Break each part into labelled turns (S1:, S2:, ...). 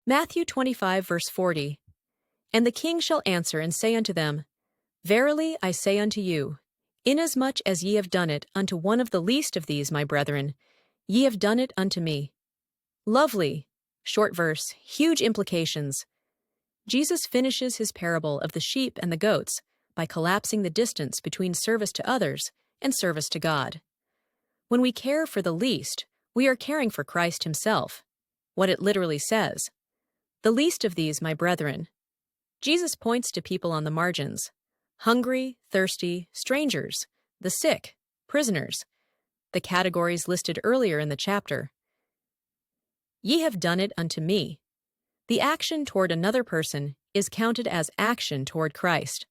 S1: Matthew 25, verse 40. And the king shall answer and say unto them, Verily I say unto you, inasmuch as ye have done it unto one of the least of these my brethren, ye have done it unto me. Lovely. Short verse, huge implications. Jesus finishes his parable of the sheep and the goats by collapsing the distance between service to others and service to God. When we care for the least, we are caring for Christ himself. What it literally says. The least of these, my brethren. Jesus points to people on the margins. Hungry, thirsty, strangers, the sick, prisoners. The categories listed earlier in the chapter. Ye have done it unto me. The action toward another person is counted as action toward Christ.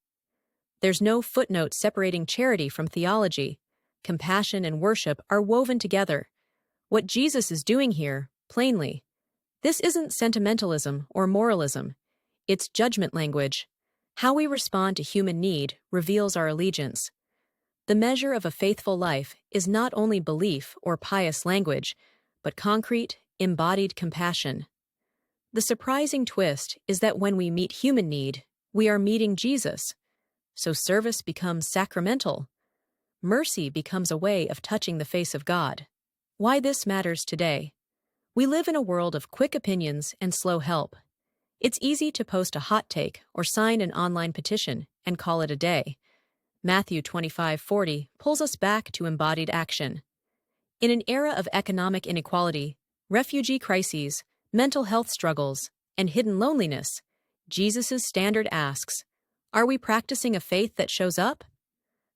S1: There's no footnote separating charity from theology. Compassion and worship are woven together. What Jesus is doing here, plainly. This isn't sentimentalism or moralism. It's judgment language. How we respond to human need reveals our allegiance. The measure of a faithful life is not only belief or pious language, but concrete, embodied compassion. The surprising twist is that when we meet human need, we are meeting Jesus. So service becomes sacramental. Mercy becomes a way of touching the face of God. Why this matters today. We live in a world of quick opinions and slow help. It's easy to post a hot take or sign an online petition and call it a day. Matthew 25:40 pulls us back to embodied action. In an era of economic inequality, refugee crises, mental health struggles, and hidden loneliness, Jesus' standard asks, are we practicing a faith that shows up?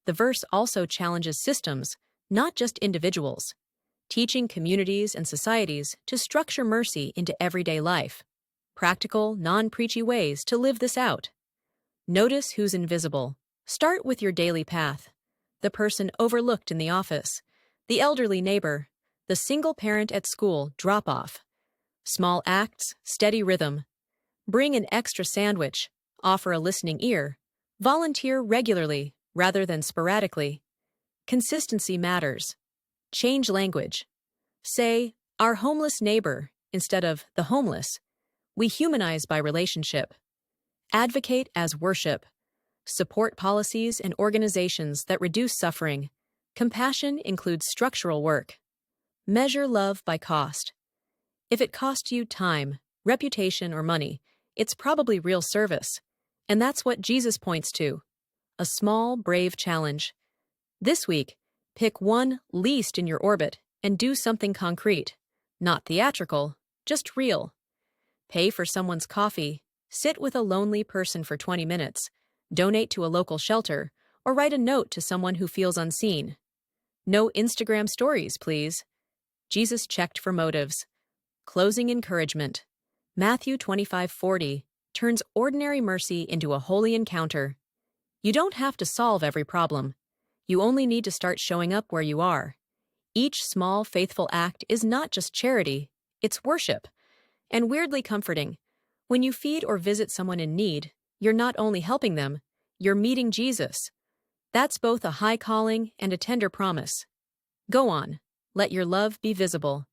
S1: The verse also challenges systems, not just individuals, teaching communities and societies to structure mercy into everyday life. Practical, non-preachy ways to live this out. Notice who's invisible. Start with your daily path. The person overlooked in the office, the elderly neighbor, the single parent at school drop-off. Small acts, steady rhythm. Bring an extra sandwich, offer a listening ear, volunteer regularly rather than sporadically. Consistency matters. Change language. Say, our homeless neighbor, instead of the homeless. We humanize by relationship. Advocate as worship. Support policies and organizations that reduce suffering. Compassion includes structural work. Measure love by cost. If it costs you time, reputation, or money, it's probably real service. And that's what Jesus points to. A small, brave challenge. This week, pick one least in your orbit and do something concrete. Not theatrical, just real. Pay for someone's coffee, sit with a lonely person for 20 minutes, donate to a local shelter, or write a note to someone who feels unseen. No Instagram stories, please. Jesus checked for motives. Closing encouragement. Matthew 25:40 turns ordinary mercy into a holy encounter. You don't have to solve every problem. You only need to start showing up where you are. Each small, faithful act is not just charity, it's worship. And weirdly comforting. When you feed or visit someone in need, you're not only helping them, you're meeting Jesus. That's both a high calling and a tender promise. Go on, let your love be visible.